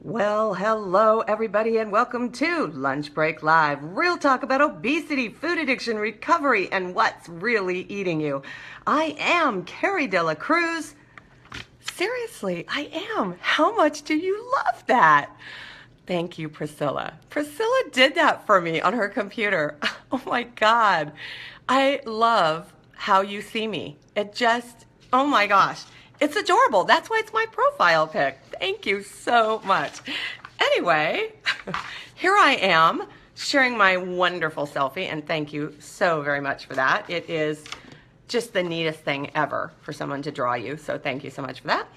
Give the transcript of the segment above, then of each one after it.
Well, hello everybody and welcome to Lunch Break Live. Real talk about obesity, food addiction, recovery, and what's really eating you. I am Carrie De La Cruz. Seriously, I am. How much do you love that? Thank you, Priscilla. Priscilla did that for me on her computer. Oh my God. I love how you see me. It just, oh my gosh. It's adorable. That's why it's my profile pic. Thank you so much. Anyway, here I am sharing my wonderful selfie, and thank you so very much for that. It is just the neatest thing ever for someone to draw you, so thank you so much for that.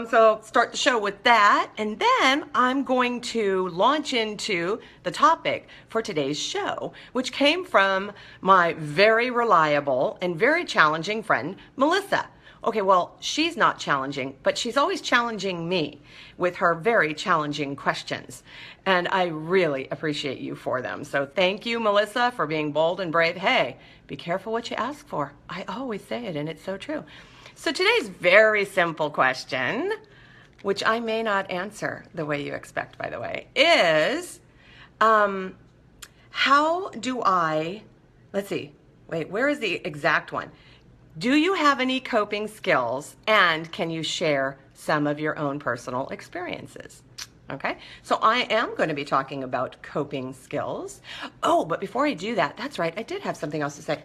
So start the show with that, and then I'm going to launch into the topic for today's show, which came from my very reliable and very challenging friend, Melissa. Okay, well, she's not challenging, but she's always challenging me with her very challenging questions. And I really appreciate you for them. So thank you, Melissa, for being bold and brave. Hey, be careful what you ask for. I always say it, and it's so true. So today's very simple question, which I may not answer the way you expect, by the way, is how do I, let's see, wait, where is the exact one? Do you have any coping skills, and can you share some of your own personal experiences? Okay, so I am going to be talking about coping skills. Oh, but before I do that, that's right, I did have something else to say.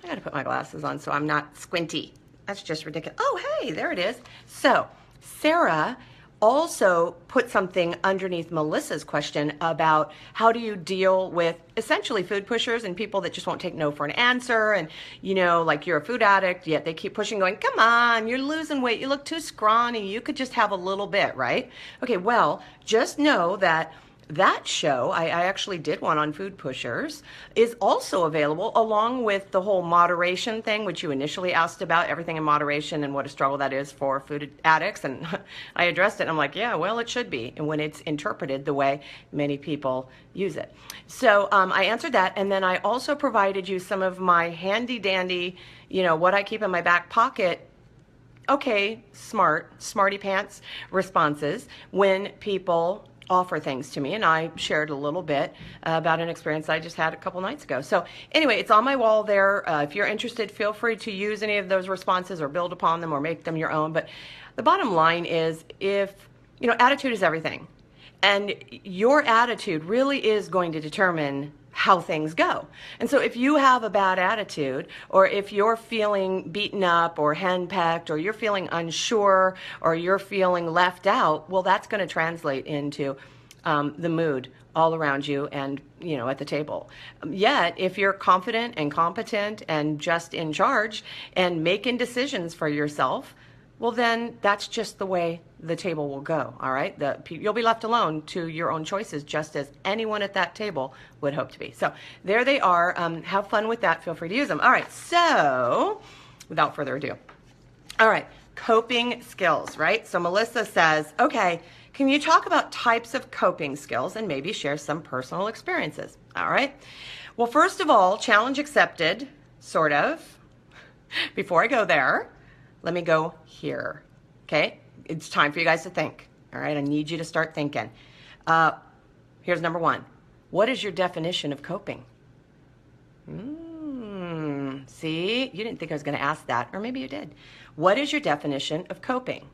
I got to put my glasses on so I'm not squinty. That's just ridiculous. Oh, hey, there it is. So Sarah also put something underneath Melissa's question about how do you deal with essentially food pushers and people that just won't take no for an answer, and you know, like you're a food addict, yet they keep pushing, going, come on, you're losing weight, you look too scrawny, you could just have a little bit, right? Okay, well, just know that that show, I actually did one on food pushers, is also available along with the whole moderation thing, which you initially asked about, everything in moderation and what a struggle that is for food addicts. And I addressed it. And I'm like, yeah, well, it should be. And when it's interpreted the way many people use it. So I answered that. And then I also provided you some of my handy dandy, you know, what I keep in my back pocket. Okay, smarty pants responses when people offer things to me, and I shared a little bit about an experience I just had a couple nights ago. So anyway, it's on my wall there. If you're interested, feel free to use any of those responses or build upon them or make them your own. But the bottom line is, if, you know, attitude is everything. And your attitude really is going to determine how things go. And so if you have a bad attitude, or if you're feeling beaten up or henpecked, or you're feeling unsure, or you're feeling left out, well, that's going to translate into the mood all around you and, you know, at the table. Yet, if you're confident and competent and just in charge and making decisions for yourself, well, then that's just the way the table will go, all right? You'll be left alone to your own choices, just as anyone at that table would hope to be. So there they are. Have fun with that. Feel free to use them. All right, so without further ado. All right, coping skills, right? So Melissa says, okay, can you talk about types of coping skills and maybe share some personal experiences? All right. Well, first of all, challenge accepted, sort of. Before I go there, let me go here, okay? It's time for you guys to think, all right? I need you to start thinking. Here's number one. What is your definition of coping? See, you didn't think I was going to ask that, or maybe you did. What is your definition of coping?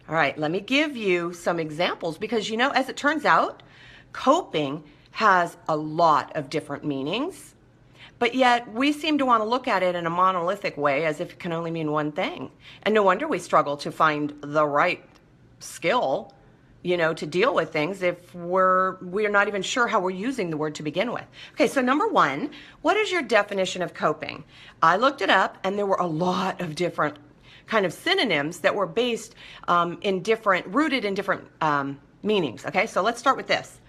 All right, let me give you some examples, because, you know, as it turns out, coping has a lot of different meanings. But yet we seem to want to look at it in a monolithic way, as if it can only mean one thing. And no wonder we struggle to find the right skill, you know, to deal with things if we're not even sure how we're using the word to begin with. Okay, so number one, what is your definition of coping? I looked it up, and there were a lot of different kind of synonyms that were based rooted in different meanings. Okay, so let's start with this.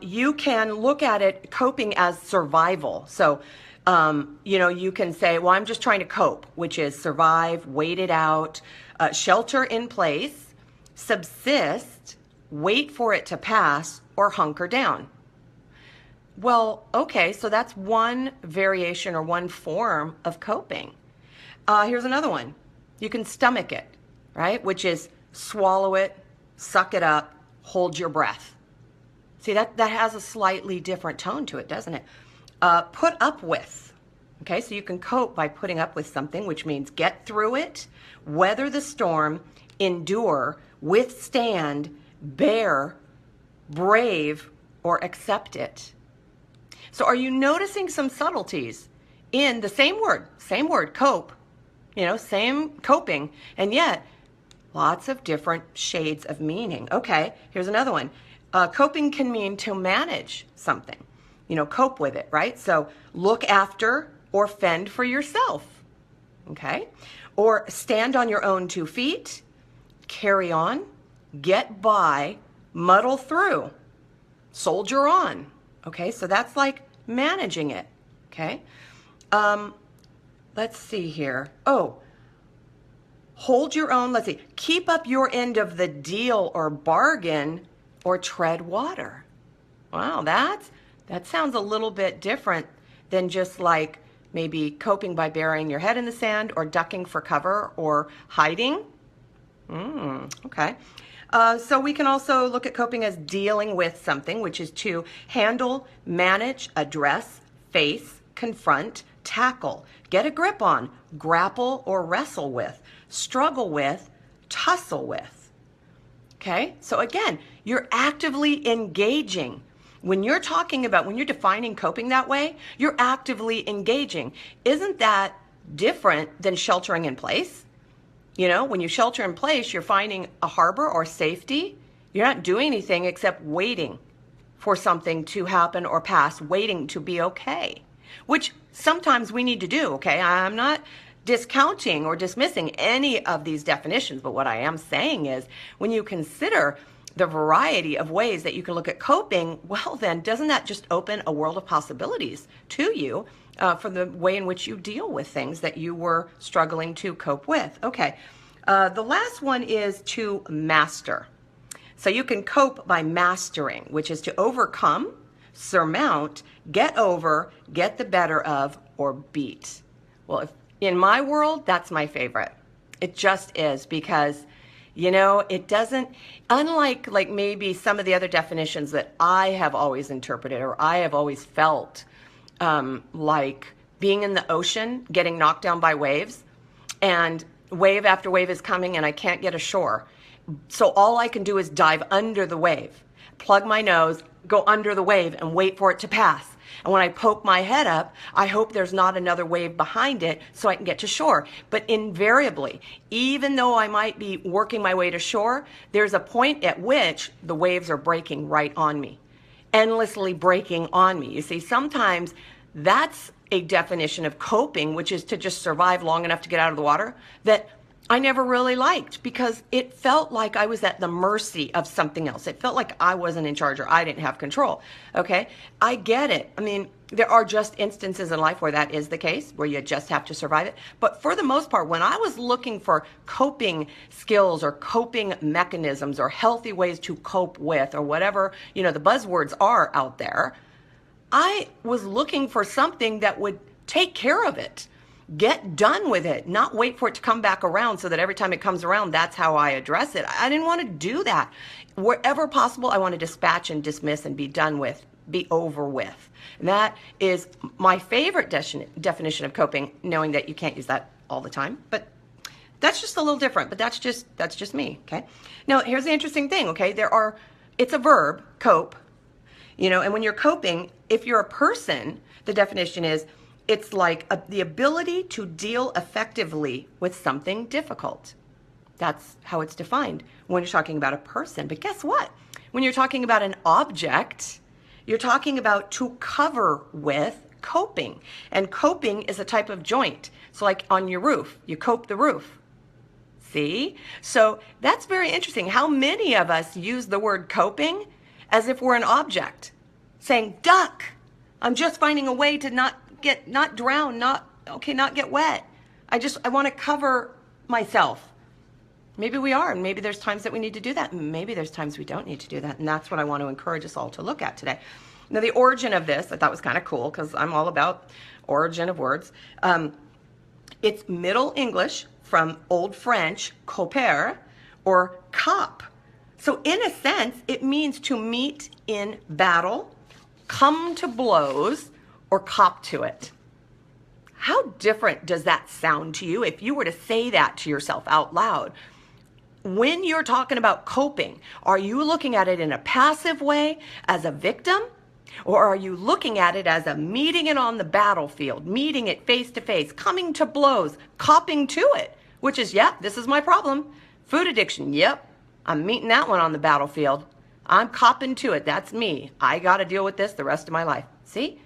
You can look at it, coping, as survival. So, you know, you can say, well, I'm just trying to cope, which is survive, wait it out, shelter in place, subsist, wait for it to pass, or hunker down. Well, okay, so that's one variation or one form of coping. Here's another one. You can stomach it, right? Which is swallow it, suck it up, hold your breath. See, that has a slightly different tone to it, doesn't it? Put up with. Okay, so you can cope by putting up with something, which means get through it, weather the storm, endure, withstand, bear, brave, or accept it. So are you noticing some subtleties in the same word, cope, same coping, and yet lots of different shades of meaning. Okay, here's another one. Coping can mean to manage something, cope with it, right? So look after or fend for yourself, okay? Or stand on your own 2 feet, carry on, get by, muddle through, soldier on, okay? So that's like managing it, okay? Let's see here. Oh, hold your own, let's see, keep up your end of the deal or bargain or tread water. Wow, that sounds a little bit different than just like maybe coping by burying your head in the sand or ducking for cover or hiding. Okay. So we can also look at coping as dealing with something, which is to handle, manage, address, face, confront, tackle, get a grip on, grapple or wrestle with, struggle with, tussle with. Okay, so again, you're actively engaging. When you're defining coping that way, you're actively engaging. Isn't that different than sheltering in place? When you shelter in place, you're finding a harbor or safety. You're not doing anything except waiting for something to happen or pass, waiting to be okay, which sometimes we need to do, okay? I'm not discounting or dismissing any of these definitions, but what I am saying is when you consider the variety of ways that you can look at coping, well then, doesn't that just open a world of possibilities to you for the way in which you deal with things that you were struggling to cope with? Okay, the last one is to master. So you can cope by mastering, which is to overcome, surmount, get over, get the better of, or beat. Well, in my world, that's my favorite. It just is, because it doesn't, unlike like maybe some of the other definitions that I have always interpreted or I have always felt, like being in the ocean, getting knocked down by waves, and wave after wave is coming and I can't get ashore. So all I can do is dive under the wave, plug my nose, go under the wave and wait for it to pass. And when I poke my head up, I hope there's not another wave behind it so I can get to shore. But invariably, even though I might be working my way to shore, there's a point at which the waves are breaking right on me, endlessly breaking on me. You see, sometimes that's a definition of coping, which is to just survive long enough to get out of the water, that I never really liked, because it felt like I was at the mercy of something else. It felt like I wasn't in charge or I didn't have control. Okay, I get it. I mean, there are just instances in life where that is the case, where you just have to survive it. But for the most part, when I was looking for coping skills or coping mechanisms or healthy ways to cope with, or whatever, the buzzwords are out there, I was looking for something that would take care of it. Get done with it, not wait for it to come back around so that every time it comes around, that's how I address it. I didn't want to do that. Wherever possible, I want to dispatch and dismiss and be done with, be over with. And that is my favorite definition of coping, knowing that you can't use that all the time. But that's just a little different, but that's just me, okay? Now, here's the interesting thing, okay? It's a verb, cope, and when you're coping, if you're a person, the definition is, it's like the ability to deal effectively with something difficult. That's how it's defined when you're talking about a person. But guess what? When you're talking about an object, you're talking about to cover with coping. And coping is a type of joint. So like on your roof, you cope the roof. See? So that's very interesting. How many of us use the word coping as if we're an object, saying, duck, I'm just finding a way to not drown, not get wet. I want to cover myself. Maybe we are, and maybe there's times that we need to do that, and maybe there's times we don't need to do that, and that's what I want to encourage us all to look at today. Now, the origin of this, I thought was kind of cool, because I'm all about origin of words. It's Middle English from Old French, coper, or cop. So in a sense, it means to meet in battle, come to blows, or cop to it. How different does that sound to you if you were to say that to yourself out loud? When you're talking about coping, are you looking at it in a passive way as a victim? Or are you looking at it as a meeting it on the battlefield, meeting it face to face, coming to blows, copping to it, which is, yep, this is my problem. Food addiction, yep, I'm meeting that one on the battlefield. I'm copping to it. That's me. I got to deal with this the rest of my life. See?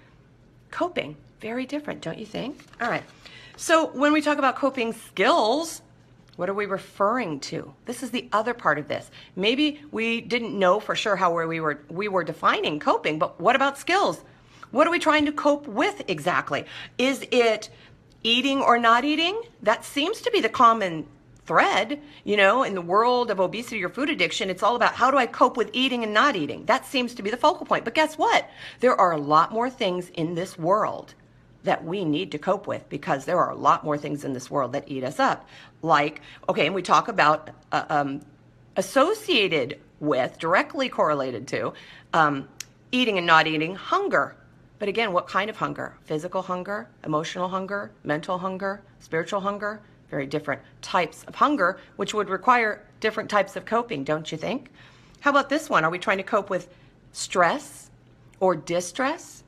Coping, very different, don't you think? All right. So when we talk about coping skills, what are we referring to? This is the other part of this. Maybe we didn't know for sure how we were defining coping, but what about skills? What are we trying to cope with exactly? Is it eating or not eating? That seems to be the common thread, you know, in the world of obesity or food addiction. It's all about how do I cope with eating and not eating? That seems to be the focal point. But guess what? There are a lot more things in this world that we need to cope with, because there are a lot more things in this world that eat us up. Like, okay, and we talk about associated with, directly correlated to, eating and not eating, hunger. But again, what kind of hunger? Physical hunger, emotional hunger, mental hunger, spiritual hunger? Very different types of hunger, which would require different types of coping, don't you think? How about this one? Are we trying to cope with stress or distress?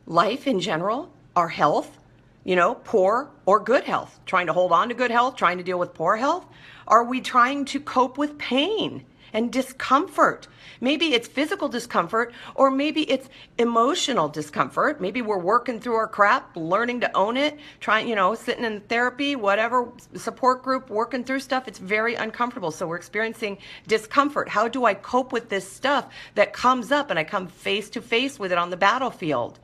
Life in general? Our health? You know, poor or good health? Trying to hold on to good health, trying to deal with poor health? Are we trying to cope with pain and discomfort? Maybe it's physical discomfort, or maybe it's emotional discomfort. Maybe we're working through our crap, learning to own it, trying, you know, sitting in therapy, whatever, support group, working through stuff. It's very uncomfortable. So we're experiencing discomfort. How do I cope with this stuff that comes up and I come face to face with it on the battlefield?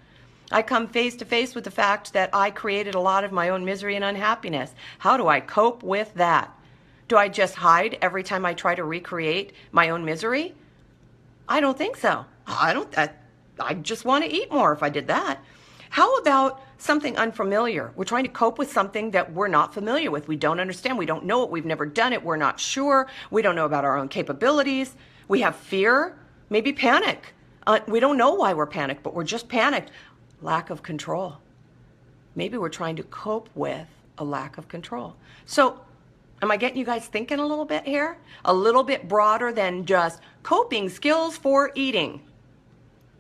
I come face to face with the fact that I created a lot of my own misery and unhappiness. How do I cope with that? Do I just hide every time I try to recreate my own misery? I don't think so. I just want to eat more if I did that. How about something unfamiliar? We're trying to cope with something that we're not familiar with. We don't understand. We don't know it. We've never done it. We're not sure. We don't know about our own capabilities. We have fear, maybe panic. We don't know why we're panicked, but we're just panicked. Lack of control. Maybe we're trying to cope with a lack of control. So, am I getting you guys thinking a little bit here? A little bit broader than just coping skills for eating.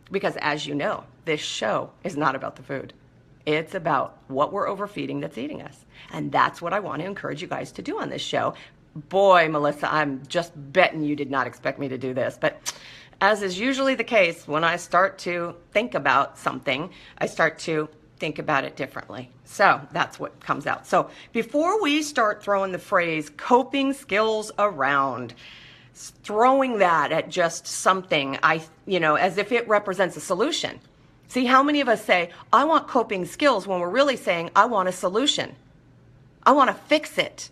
Because as you know, this show is not about the food. It's about what we're overfeeding that's eating us. And that's what I want to encourage you guys to do on this show. Boy, Melissa, I'm just betting you did not expect me to do this. But as is usually the case, when I start to think about something, I start to think about it differently. So that's what comes out. So before we start throwing the phrase coping skills around, throwing that at just something, as if it represents a solution. See, how many of us say, I want coping skills, when we're really saying, I want a solution. I want to fix it.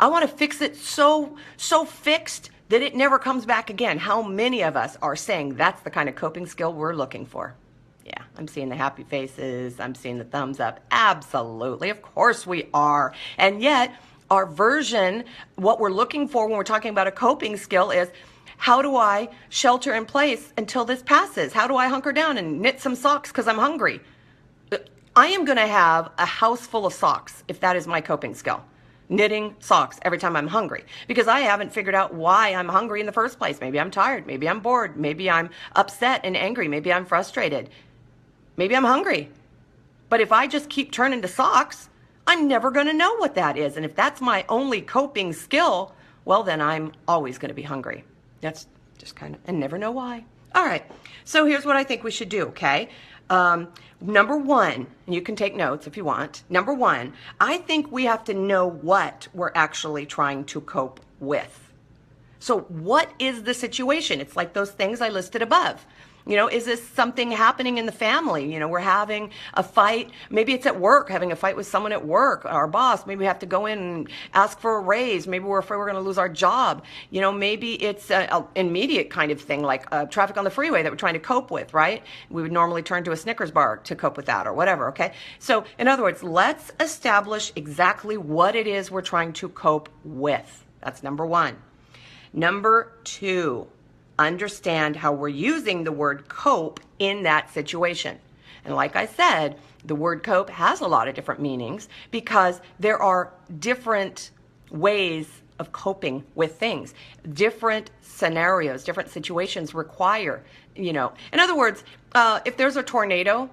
I want to fix it so fixed that it never comes back again. How many of us are saying that's the kind of coping skill we're looking for? Yeah, I'm seeing the happy faces. I'm seeing the thumbs up. Absolutely. Of course we are. And yet, our version, what we're looking for when we're talking about a coping skill is, how do I shelter in place until this passes? How do I hunker down and knit some socks because I'm hungry? I am going to have a house full of socks if that is my coping skill. Knitting socks every time I'm hungry, because I haven't figured out why I'm hungry in the first place. Maybe I'm tired. Maybe I'm bored. Maybe I'm upset and angry. Maybe I'm frustrated. Maybe I'm hungry. But if I just keep turning to socks, I'm never going to know what that is. And if that's my only coping skill, well, then I'm always going to be hungry. That's just kind of, and never know why. All right. So here's what I think we should do, okay? Number one, and you can take notes if you want. Number one, I think we have to know what we're actually trying to cope with. So what is the situation? It's like those things I listed above. You know, is this something happening in the family? You know, we're having a fight. Maybe it's at work, having a fight with someone at work, our boss. Maybe we have to go in and ask for a raise. Maybe we're afraid we're going to lose our job. You know, maybe it's an immediate kind of thing, like traffic on the freeway that we're trying to cope with, right? We would normally turn to a Snickers bar to cope with that or whatever, okay? So, in other words, let's establish exactly what it is we're trying to cope with. That's number one. Number 2, understand how we're using the word cope in that situation. And like I said, the word cope has a lot of different meanings because there are different ways of coping with things. Different scenarios, different situations require, in other words, if there's a tornado,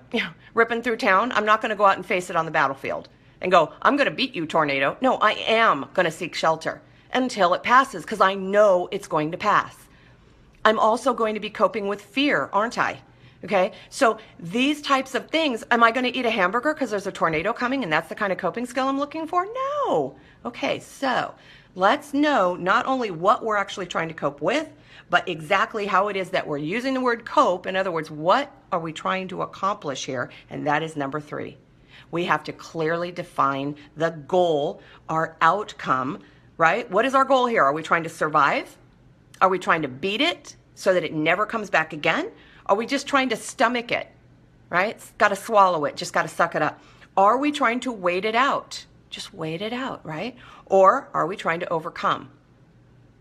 ripping through town, I'm not going to go out and face it on the battlefield and go, I'm going to beat you, tornado. No, I am going to seek shelter until it passes because I know it's going to pass. I'm also going to be coping with fear, aren't I? Okay, so these types of things, am I going to eat a hamburger because there's a tornado coming and that's the kind of coping skill I'm looking for? No. Okay, so let's know not only what we're actually trying to cope with, but exactly how it is that we're using the word cope. In other words, what are we trying to accomplish here? And that is number 3. We have to clearly define the goal, our outcome, right? What is our goal here? Are we trying to survive? Are we trying to beat it so that it never comes back again? Are we just trying to stomach it, right? Got to swallow it, just got to suck it up. Are we trying to wait it out? Just wait it out, right? Or are we trying to overcome?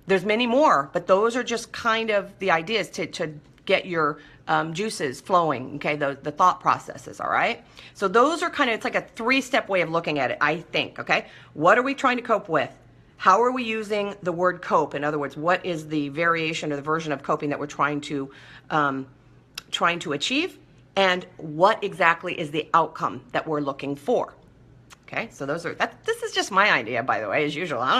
There's many more, but those are just kind of the ideas to get your juices flowing, okay, the thought processes, all right? So those are kind of, it's like a 3-step way of looking at it, I think, okay? What are we trying to cope with? How are we using the word cope? In other words, what is the variation or the version of coping that we're trying to achieve? And what exactly is the outcome that we're looking for? Okay, so this is just my idea, by the way, as usual. I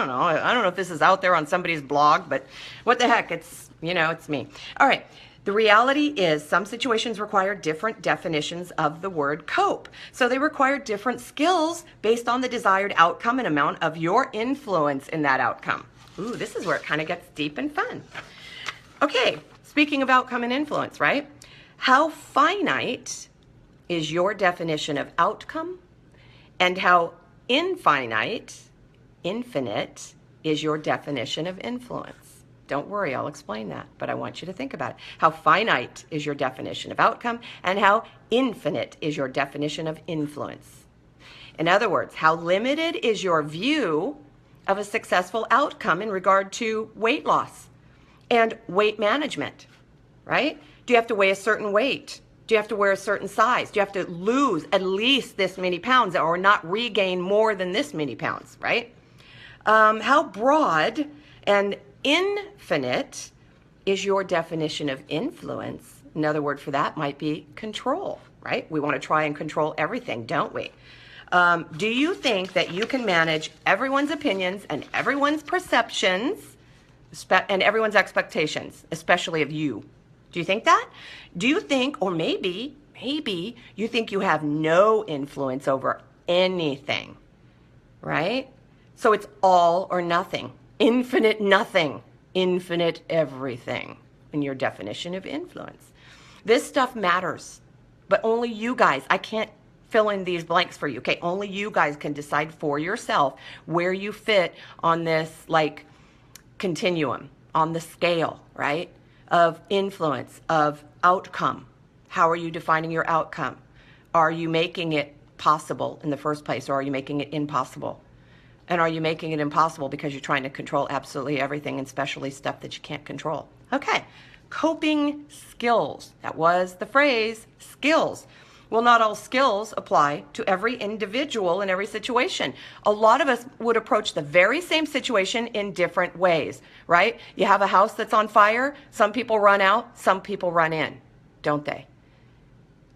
don't know if this is out there on somebody's blog, but what the heck, it's me. All right, the reality is some situations require different definitions of the word cope. So they require different skills based on the desired outcome and amount of your influence in that outcome. Ooh, this is where it kind of gets deep and fun. Okay, speaking of outcome and influence, right? How finite is your definition of outcome? And how infinite is your definition of influence? Don't worry, I'll explain that, but I want you to think about it. How finite is your definition of outcome, and how infinite is your definition of influence? In other words, how limited is your view of a successful outcome in regard to weight loss and weight management, right? Do you have to weigh a certain weight? Do you have to wear a certain size? Do you have to lose at least this many pounds or not regain more than this many pounds, right? How broad and infinite is your definition of influence? Another word for that might be control, right? We want to try and control everything, don't we? Do you think that you can manage everyone's opinions and everyone's perceptions and everyone's expectations, especially of you? Do you think that? Do you think, or maybe you think you have no influence over anything, right? So it's all or nothing, infinite nothing, infinite everything in your definition of influence. This stuff matters, but only you guys, I can't fill in these blanks for you, okay? Only you guys can decide for yourself where you fit on this like continuum, on the scale, right? Of influence, of outcome. How are you defining your outcome? Are you making it possible in the first place, or are you making it impossible? And are you making it impossible because you're trying to control absolutely everything, and especially stuff that you can't control? Okay, coping skills. That was the phrase, skills. Well, not all skills apply to every individual in every situation. A lot of us would approach the very same situation in different ways, right? You have a house that's on fire. Some people run out, some people run in, don't they?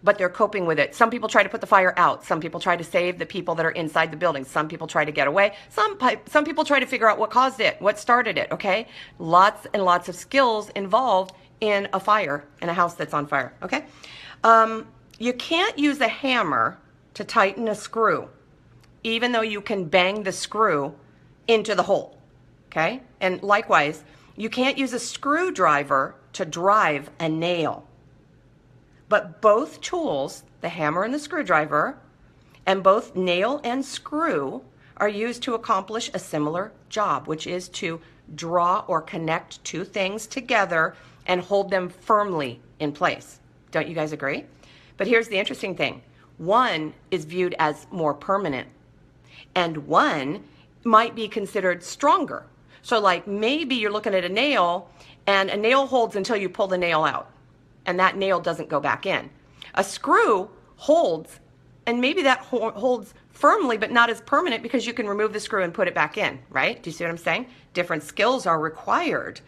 But they're coping with it. Some people try to put the fire out. Some people try to save the people that are inside the building. Some people try to get away. Some people try to figure out what caused it, what started it, okay? Lots and lots of skills involved in a fire, in a house that's on fire, okay? You can't use a hammer to tighten a screw, even though you can bang the screw into the hole, okay? And likewise, you can't use a screwdriver to drive a nail. But both tools, the hammer and the screwdriver, and both nail and screw, are used to accomplish a similar job, which is to draw or connect two things together and hold them firmly in place. Don't you guys agree? But here's the interesting thing. One is viewed as more permanent, and one might be considered stronger. So like maybe you're looking at a nail and a nail holds until you pull the nail out and that nail doesn't go back in. A screw holds and maybe that holds firmly but not as permanent because you can remove the screw and put it back in, right? Do you see what I'm saying? Different skills are required.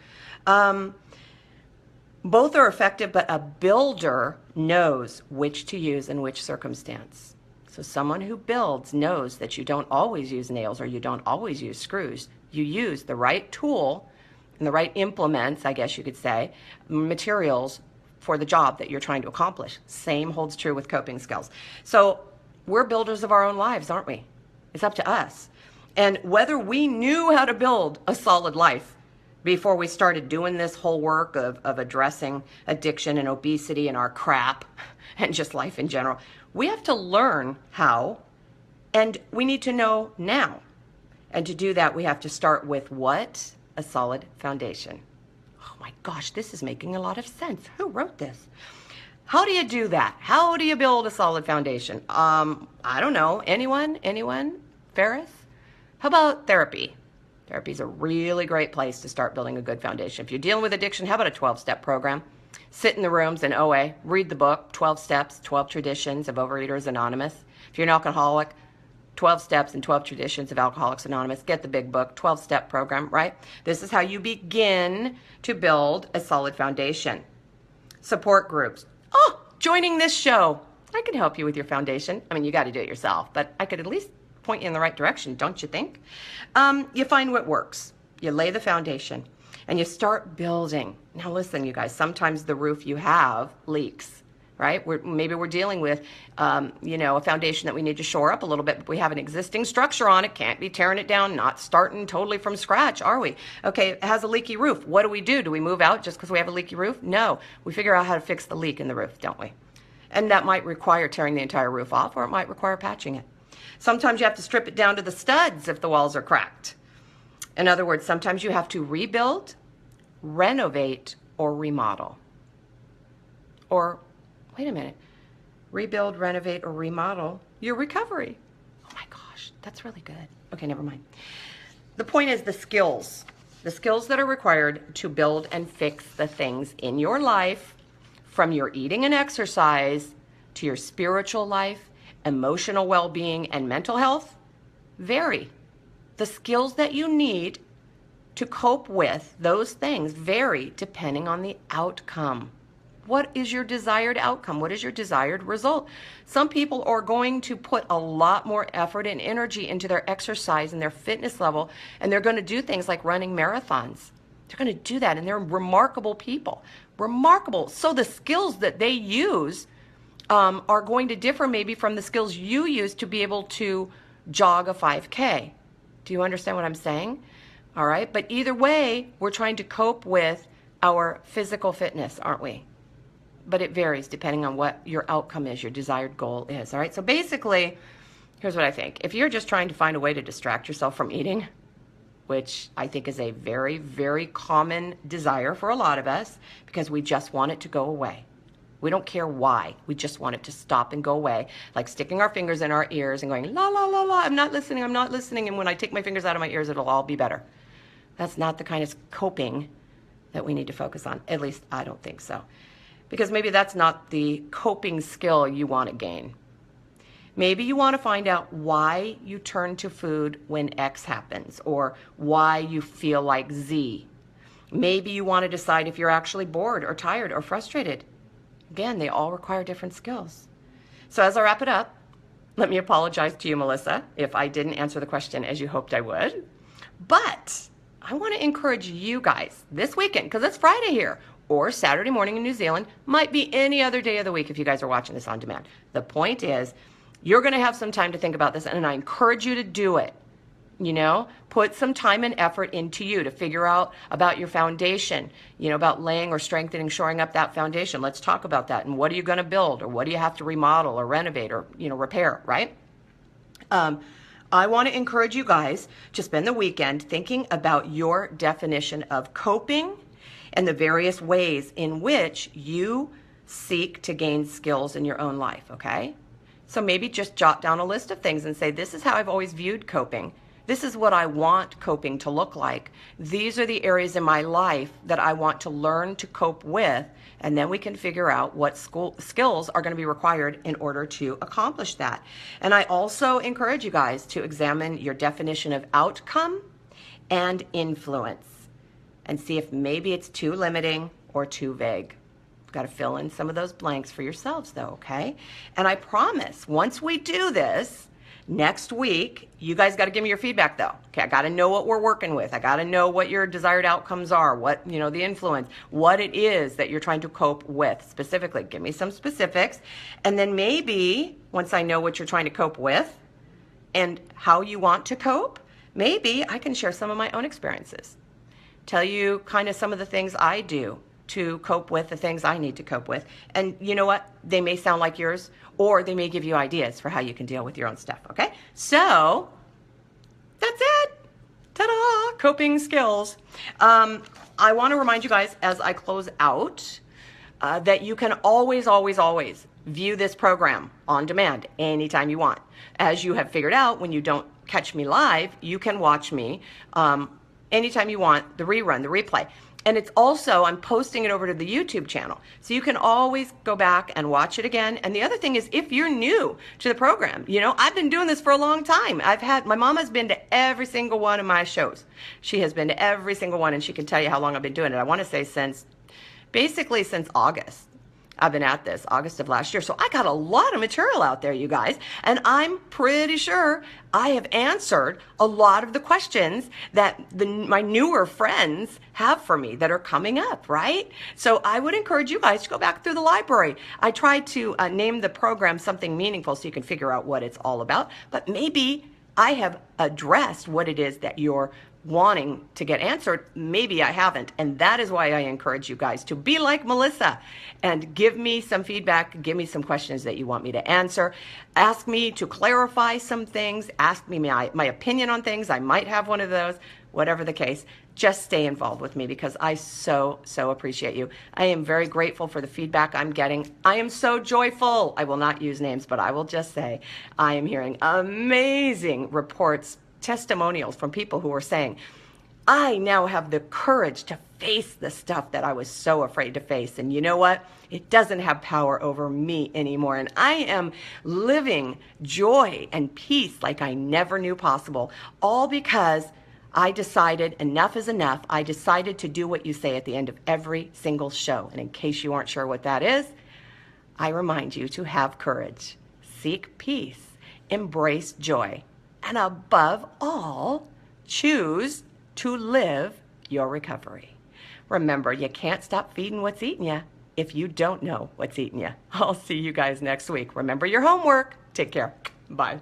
Both are effective, but a builder knows which to use in which circumstance. So someone who builds knows that you don't always use nails or you don't always use screws. You use the right tool and the right implements, I guess you could say, materials for the job that you're trying to accomplish. Same holds true with coping skills. So we're builders of our own lives, aren't we? It's up to us. And whether we knew how to build a solid life before we started doing this whole work of addressing addiction and obesity and our crap and just life in general, we have to learn how, and we need to know now. And to do that, we have to start with what? A solid foundation. Oh my gosh, this is making a lot of sense. Who wrote this? How do you do that? How do you build a solid foundation? I don't know. Anyone? Ferris? How about therapy? Therapy is a really great place to start building a good foundation. If you're dealing with addiction, how about a 12-step program? Sit in the rooms in OA, read the book, 12 Steps, 12 Traditions of Overeaters Anonymous. If you're an alcoholic, 12 Steps and 12 Traditions of Alcoholics Anonymous. Get the big book, 12-step program, right? This is how you begin to build a solid foundation. Support groups. Oh, joining this show. I can help you with your foundation. I mean, you got to do it yourself, but I could at least point you in the right direction, don't you think? You find what works. You lay the foundation and you start building. Now listen, you guys, sometimes the roof you have leaks, right? Maybe we're dealing with, a foundation that we need to shore up a little bit, but we have an existing structure on it, can't be tearing it down, not starting totally from scratch, are we? Okay, it has a leaky roof. What do? Do we move out just because we have a leaky roof? No, we figure out how to fix the leak in the roof, don't we? And that might require tearing the entire roof off, or it might require patching it. Sometimes you have to strip it down to the studs if the walls are cracked. In other words, sometimes you have to rebuild, renovate, or remodel. Or, wait a minute, rebuild, renovate, or remodel your recovery. Oh my gosh, that's really good. Okay, never mind. The point is the skills that are required to build and fix the things in your life, from your eating and exercise to your spiritual life, emotional well-being, and mental health, vary. The skills that you need to cope with those things vary depending on the outcome. What is your desired outcome? What is your desired result? Some people are going to put a lot more effort and energy into their exercise and their fitness level, and they're going to do things like running marathons. They're going to do that, and they're remarkable people. Remarkable. So the skills that they use are going to differ maybe from the skills you use to be able to jog a 5K. Do you understand what I'm saying? All right. But either way, we're trying to cope with our physical fitness, aren't we? But it varies depending on what your outcome is, your desired goal is. All right. So basically, here's what I think. If you're just trying to find a way to distract yourself from eating, which I think is a very, very common desire for a lot of us, because we just want it to go away. We don't care why. We just want it to stop and go away, like sticking our fingers in our ears and going, la, la, la, la, I'm not listening. And when I take my fingers out of my ears, it'll all be better. That's not the kind of coping that we need to focus on. At least I don't think so. Because maybe that's not the coping skill you want to gain. Maybe you want to find out why you turn to food when X happens, or why you feel like Z. Maybe you want to decide if you're actually bored or tired or frustrated. Again, they all require different skills. So as I wrap it up, let me apologize to you, Melissa, if I didn't answer the question as you hoped I would. But I want to encourage you guys this weekend, because it's Friday here, or Saturday morning in New Zealand, might be any other day of the week if you guys are watching this on demand. The point is, you're going to have some time to think about this, and I encourage you to do it. Put some time and effort into you to figure out about your foundation, about laying or strengthening, shoring up that foundation. Let's talk about that. And what are you going to build, or what do you have to remodel or renovate or, repair, right? I want to encourage you guys to spend the weekend thinking about your definition of coping and the various ways in which you seek to gain skills in your own life, okay? So maybe just jot down a list of things and say, this is how I've always viewed coping. This is what I want coping to look like. These are the areas in my life that I want to learn to cope with, and then we can figure out what skills are going to be required in order to accomplish that. And I also encourage you guys to examine your definition of outcome and influence and see if maybe it's too limiting or too vague. You've got to fill in some of those blanks for yourselves though, okay? And I promise, once we do this, next week, you guys got to give me your feedback though. Okay, I got to know what we're working with. I got to know what your desired outcomes are, what, the influence, what it is that you're trying to cope with specifically. Give me some specifics. And then maybe once I know what you're trying to cope with and how you want to cope, maybe I can share some of my own experiences. Tell you kind of some of the things I do to cope with the things I need to cope with. And you know what? They may sound like yours, or they may give you ideas for how you can deal with your own stuff, okay? So, that's it. Ta-da! Coping skills. I want to remind you guys as I close out that you can always, always, always view this program on demand anytime you want. As you have figured out, when you don't catch me live, you can watch me anytime you want, the rerun, the replay. And it's also, I'm posting it over to the YouTube channel. So you can always go back and watch it again. And the other thing is, if you're new to the program, I've been doing this for a long time. My mom has been to every single one of my shows. She has been to every single one, and she can tell you how long I've been doing it. I want to say basically since August. I've been at this, August of last year. So I got a lot of material out there, you guys. And I'm pretty sure I have answered a lot of the questions that my newer friends have for me that are coming up, right? So I would encourage you guys to go back through the library. I tried to name the program something meaningful so you can figure out what it's all about. But maybe I have addressed what it is that you're wanting to get answered. Maybe I haven't. And that is why I encourage you guys to be like Melissa and give me some feedback, give me some questions that you want me to answer. Ask me to clarify some things. Ask me my opinion on things. I might have one of those. Whatever the case, just stay involved with me because I so appreciate you. I am very grateful for the feedback I'm getting. I am so joyful. I will not use names, but I will just say I am hearing amazing reports, testimonials from people who are saying, I now have the courage to face the stuff that I was so afraid to face. And you know what? It doesn't have power over me anymore. And I am living joy and peace like I never knew possible, all because I decided enough is enough. I decided to do what you say at the end of every single show. And in case you aren't sure what that is, I remind you to have courage, seek peace, embrace joy, and above all, choose to live your recovery. Remember, you can't stop feeding what's eating you if you don't know what's eating you. I'll see you guys next week. Remember your homework. Take care. Bye.